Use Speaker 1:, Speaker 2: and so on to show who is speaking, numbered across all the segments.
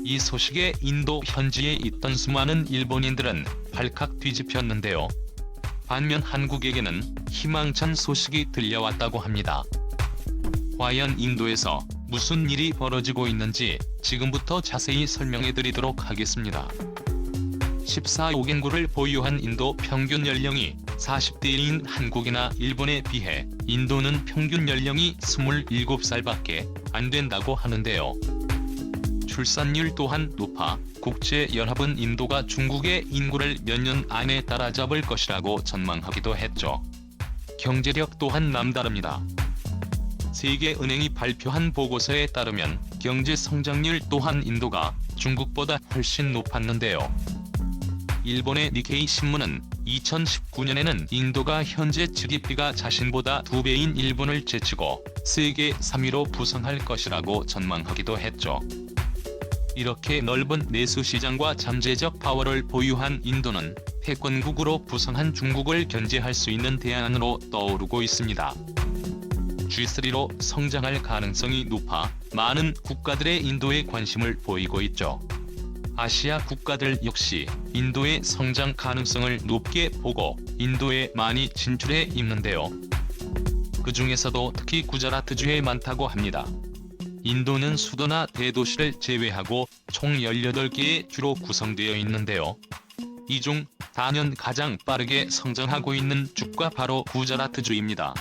Speaker 1: 이 소식에 인도 현지에 있던 수많은 일본인들은 발칵 뒤집혔는데요. 반면 한국에게는 희망찬 소식이 들려왔다고 합니다. 과연 인도에서 무슨 일이 벌어지고 있는지 지금부터 자세히 설명해드리도록 하겠습니다. 14억 인구를 보유한 인도 평균 연령이 40대인 한국이나 일본에 비해 인도는 평균 연령이 27살밖에 안 된다고 하는데요. 출산율 또한 높아 국제연합은 인도가 중국의 인구를 몇 년 안에 따라잡을 것이라고 전망하기도 했죠. 경제력 또한 남다릅니다. 세계은행이 발표한 보고서에 따르면 경제 성장률 또한 인도가 중국보다 훨씬 높았는데요. 일본의 니케이 신문은 2019년에는 인도가 현재 GDP가 자신보다 2배인 일본을 제치고 세계 3위로 부상할 것이라고 전망하기도 했죠. 이렇게 넓은 내수시장과 잠재적 파워를 보유한 인도는 패권국으로 부상한 중국을 견제할 수 있는 대안으로 떠오르고 있습니다. G3로 성장할 가능성이 높아 많은 국가들의 인도에 관심을 보이고 있죠. 아시아 국가들 역시 인도의 성장 가능성을 높게 보고 인도에 많이 진출해 있는데요. 그 중에서도 특히 구자라트주에 많다고 합니다. 인도는 수도나 대도시를 제외하고 총 18개의 주로 구성되어 있는데요. 이 중 단연 가장 빠르게 성장하고 있는 주가 바로 구자라트주입니다.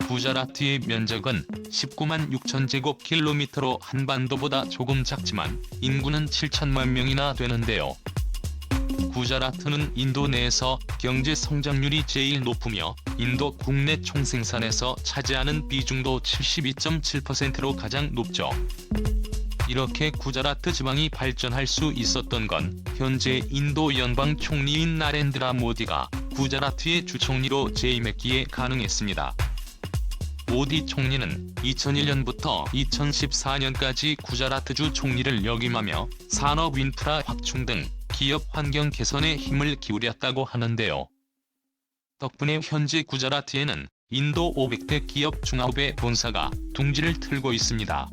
Speaker 1: 구자라트의 면적은 19만 6천 제곱킬로미터로 한반도보다 조금 작지만 인구는 7천만 명이나 되는데요. 구자라트는 인도 내에서 경제 성장률이 제일 높으며 인도 국내 총생산에서 차지하는 비중도 72.7%로 가장 높죠. 이렇게 구자라트 지방이 발전할 수 있었던 건 현재 인도 연방 총리인 나렌드라 모디가 구자라트의 주총리로 재임했기에 가능했습니다. 모디 총리는 2001년부터 2014년까지 구자라트주 총리를 역임하며 산업 인프라 확충 등 기업 환경 개선에 힘을 기울였다고 하는데요. 덕분에 현재 구자라트에는 인도 500대 기업 중화업의 본사가 둥지를 틀고 있습니다.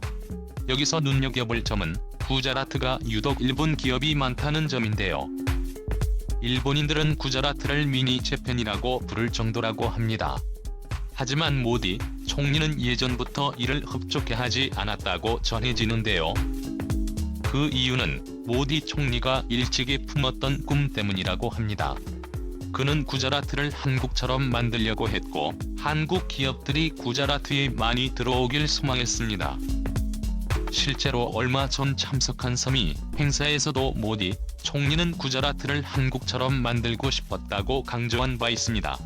Speaker 1: 여기서 눈여겨볼 점은 구자라트가 유독 일본 기업이 많다는 점인데요. 일본인들은 구자라트를 미니 재팬이라고 부를 정도라고 합니다. 하지만 모디 총리는 예전부터 이를 흡족해 하지 않았다고 전해지는데요. 그 이유는 모디 총리가 일찍이 품었던 꿈 때문이라고 합니다. 그는 구자라트를 한국처럼 만들려고 했고 한국 기업들이 구자라트에 많이 들어오길 소망했습니다. 실제로 얼마 전 참석한 서미 행사에서도 모디 총리는 구자라트를 한국처럼 만들고 싶었다고 강조한 바 있습니다.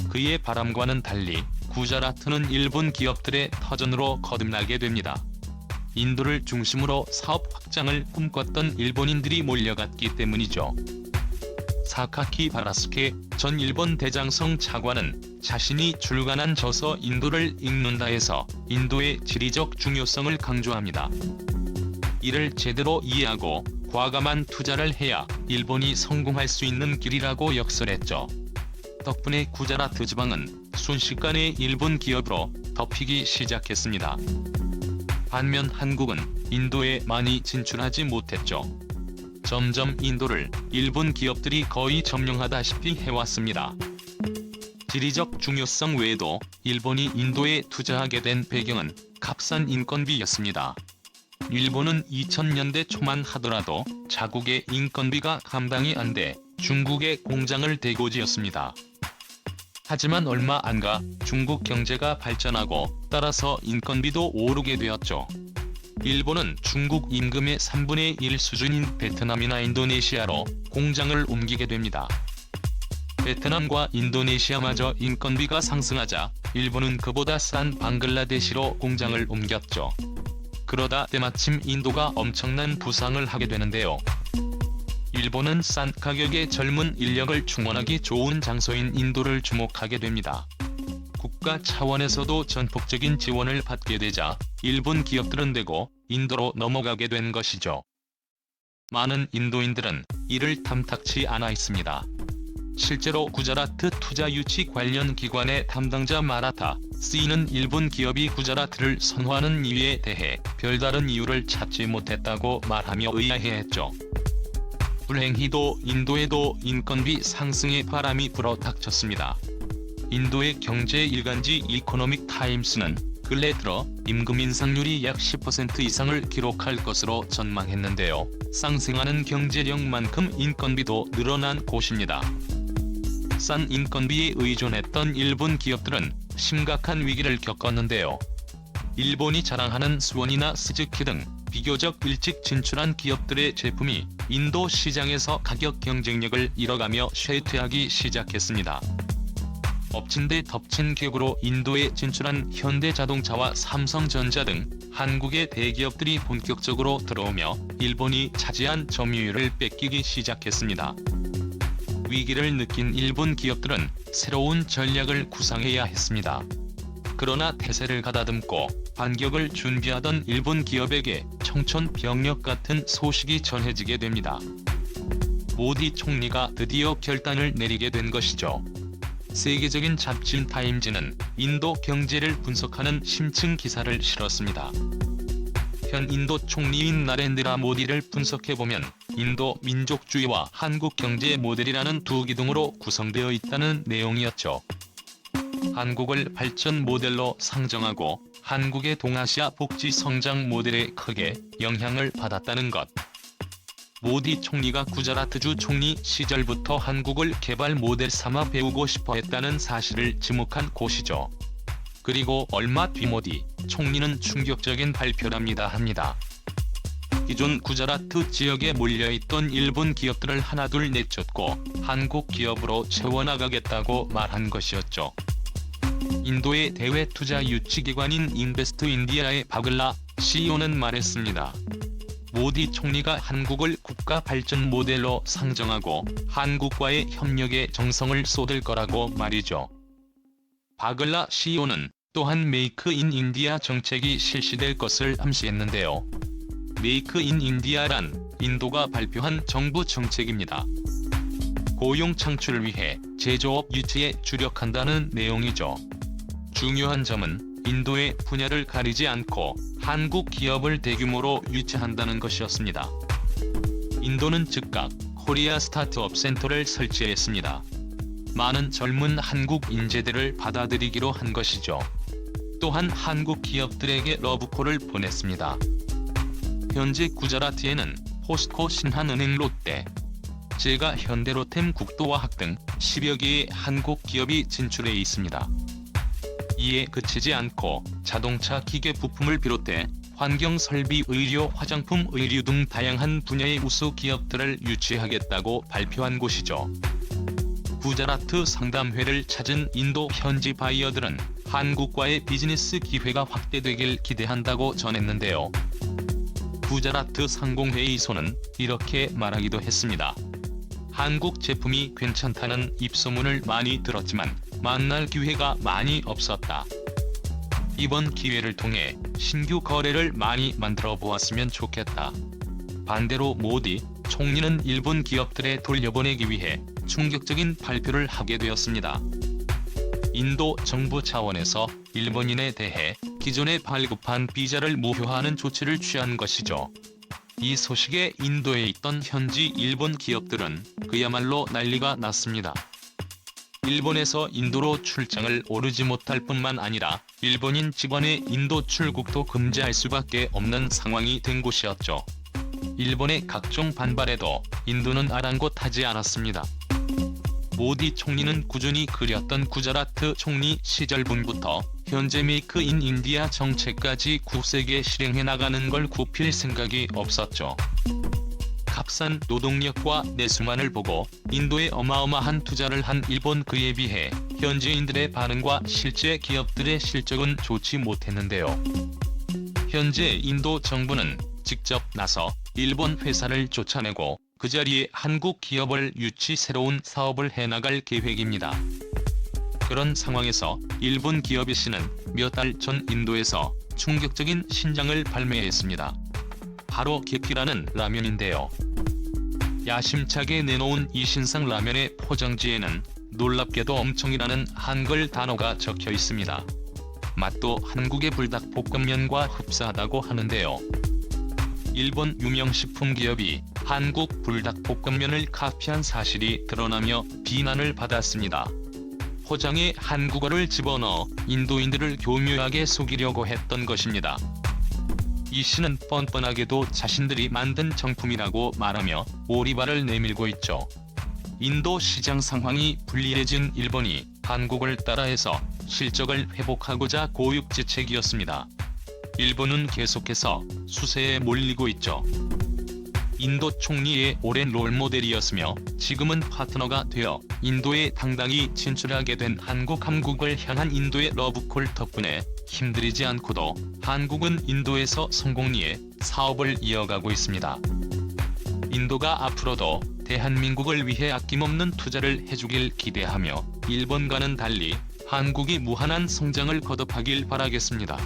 Speaker 1: 그의 바람과는 달리 구자라트는 일본 기업들의 터전으로 거듭나게 됩니다. 인도를 중심으로 사업 확장을 꿈꿨던 일본인들이 몰려갔기 때문이죠. 사카키 바라스케 전 일본 대장성 차관은 자신이 출간한 저서 인도를 읽는다에서 인도의 지리적 중요성을 강조합니다. 이를 제대로 이해하고 과감한 투자를 해야 일본이 성공할 수 있는 길이라고 역설했죠. 덕분에 구자라트 지방은 순식간에 일본 기업으로 덮이기 시작했습니다. 반면 한국은 인도에 많이 진출하지 못했죠. 점점 인도를 일본 기업들이 거의 점령하다시피 해왔습니다. 지리적 중요성 외에도 일본이 인도에 투자하게 된 배경은 값싼 인건비였습니다. 일본은 2000년대 초만 하더라도 자국의 인건비가 감당이 안 돼 중국에 공장을 대고 지었습니다. 하지만 얼마 안 가 중국 경제가 발전하고 따라서 인건비도 오르게 되었죠. 일본은 중국 임금의 3분의 1 수준인 베트남이나 인도네시아로 공장을 옮기게 됩니다. 베트남과 인도네시아마저 인건비가 상승하자 일본은 그보다 싼 방글라데시로 공장을 옮겼죠. 그러다 때마침 인도가 엄청난 부상을 하게 되는데요. 일본은 싼 가격에 젊은 인력을 충원하기 좋은 장소인 인도를 주목하게 됩니다. 국가 차원에서도 전폭적인 지원을 받게 되자 일본 기업들은 되고 인도로 넘어가게 된 것이죠. 많은 인도인들은 이를 탐탁치 않아 있습니다. 실제로 구자라트 투자 유치 관련 기관의 담당자 마라타 C는 일본 기업이 구자라트를 선호하는 이유에 대해 별다른 이유를 찾지 못했다고 말하며 의아해했죠. 불행히도 인도에도 인건비 상승의 바람이 불어 닥쳤습니다. 인도의 경제 일간지 이코노믹 타임스는 근래 들어 임금 인상률이 약 10% 이상을 기록할 것으로 전망했는데요. 상승하는 경제력만큼 인건비도 늘어난 곳입니다. 싼 인건비에 의존했던 일본 기업들은 심각한 위기를 겪었는데요. 일본이 자랑하는 수원이나 스즈키 등 비교적 일찍 진출한 기업들의 제품이 인도 시장에서 가격 경쟁력을 잃어가며 쇠퇴하기 시작했습니다. 엎친 데 덮친 격으로 인도에 진출한 현대자동차와 삼성전자 등 한국의 대기업들이 본격적으로 들어오며 일본이 차지한 점유율을 뺏기기 시작했습니다. 위기를 느낀 일본 기업들은 새로운 전략을 구상해야 했습니다. 그러나 태세를 가다듬고 반격을 준비하던 일본 기업에게 청천벽력 같은 소식이 전해지게 됩니다. 모디 총리가 드디어 결단을 내리게 된 것이죠. 세계적인 잡지 타임즈는 인도 경제를 분석하는 심층 기사를 실었습니다. 현 인도 총리인 나렌드라 모디를 분석해보면 인도 민족주의와 한국 경제 모델이라는 두 기둥으로 구성되어 있다는 내용이었죠. 한국을 발전 모델로 상정하고 한국의 동아시아 복지 성장 모델에 크게 영향을 받았다는 것. 모디 총리가 구자라트주 총리 시절부터 한국을 개발 모델 삼아 배우고 싶어 했다는 사실을 지목한 곳이죠. 그리고 얼마 뒤 모디 총리는 충격적인 발표랍니다 합니다. 기존 구자라트 지역에 몰려있던 일본 기업들을 하나둘 내쫓고 한국 기업으로 채워나가겠다고 말한 것이었죠. 인도의 대외 투자 유치기관인 인베스트 인디아의 바글라 CEO는 말했습니다. 모디 총리가 한국을 국가 발전 모델로 상정하고 한국과의 협력에 정성을 쏟을 거라고 말이죠. 바글라 CEO는 또한 메이크 인 인디아 정책이 실시될 것을 암시했는데요. 메이크 인 인디아란 인도가 발표한 정부 정책입니다. 고용 창출을 위해 제조업 유치에 주력한다는 내용이죠. 중요한 점은 인도의 분야를 가리지 않고 한국 기업을 대규모로 유치한다는 것이었습니다. 인도는 즉각 코리아 스타트업 센터를 설치했습니다. 많은 젊은 한국 인재들을 받아들이기로 한 것이죠. 또한 한국 기업들에게 러브콜을 보냈습니다. 현재 구자라트에는 포스코, 신한은행, 롯데, 제가, 현대로템, 국도화학 등 10여 개의 한국 기업이 진출해 있습니다. 이에 그치지 않고 자동차 기계 부품을 비롯해 환경 설비, 의료, 화장품, 의류 등 다양한 분야의 우수 기업들을 유치하겠다고 발표한 곳이죠. 구자라트 상담회를 찾은 인도 현지 바이어들은 한국과의 비즈니스 기회가 확대되길 기대한다고 전했는데요. 구자라트 상공회의소는 이렇게 말하기도 했습니다. 한국 제품이 괜찮다는 입소문을 많이 들었지만 만날 기회가 많이 없었다. 이번 기회를 통해 신규 거래를 많이 만들어 보았으면 좋겠다. 반대로 모디 총리는 일본 기업들에 돌려보내기 위해 충격적인 발표를 하게 되었습니다. 인도 정부 차원에서 일본인에 대해 기존에 발급한 비자를 무효화하는 조치를 취한 것이죠. 이 소식에 인도에 있던 현지 일본 기업들은 그야말로 난리가 났습니다. 일본에서 인도로 출장을 오르지 못할 뿐만 아니라 일본인 직원의 인도 출국도 금지할 수밖에 없는 상황이 된 곳이었죠. 일본의 각종 반발에도 인도는 아랑곳하지 않았습니다. 모디 총리는 꾸준히 그렸던 구자라트 총리 시절분부터 현재 메이크 인 인디아 정책까지 굳세게 실행해 나가는 걸 굽힐 생각이 없었죠. 값싼 노동력과 내수만을 보고 인도에 어마어마한 투자를 한 일본 그에 비해 현지인들의 반응과 실제 기업들의 실적은 좋지 못했는데요. 현재 인도 정부는 직접 나서 일본 회사를 쫓아내고 그 자리에 한국 기업을 유치 새로운 사업을 해나갈 계획입니다. 그런 상황에서 일본 기업의 씨는 몇 달 전 인도에서 충격적인 신작을 발매했습니다. 바로 계피라는 라면인데요. 야심차게 내놓은 이 신상 라면의 포장지에는 놀랍게도 엄청이라는 한글 단어가 적혀 있습니다. 맛도 한국의 불닭볶음면과 흡사하다고 하는데요. 일본 유명 식품기업이 한국 불닭볶음면을 카피한 사실이 드러나며 비난을 받았습니다. 포장에 한국어를 집어넣어 인도인들을 교묘하게 속이려고 했던 것입니다. 이 씨는 뻔뻔하게도 자신들이 만든 정품이라고 말하며 오리발을 내밀고 있죠. 인도 시장 상황이 불리해진 일본이 한국을 따라해서 실적을 회복하고자 고육지책이었습니다. 일본은 계속해서 수세에 몰리고 있죠. 인도 총리의 오랜 롤모델이었으며 지금은 파트너가 되어 인도에 당당히 진출하게 된 한국을 향한 인도의 러브콜 덕분에 힘들이지 않고도 한국은 인도에서 성공리에 사업을 이어가고 있습니다. 인도가 앞으로도 대한민국을 위해 아낌없는 투자를 해주길 기대하며 일본과는 달리 한국이 무한한 성장을 거듭하길 바라겠습니다.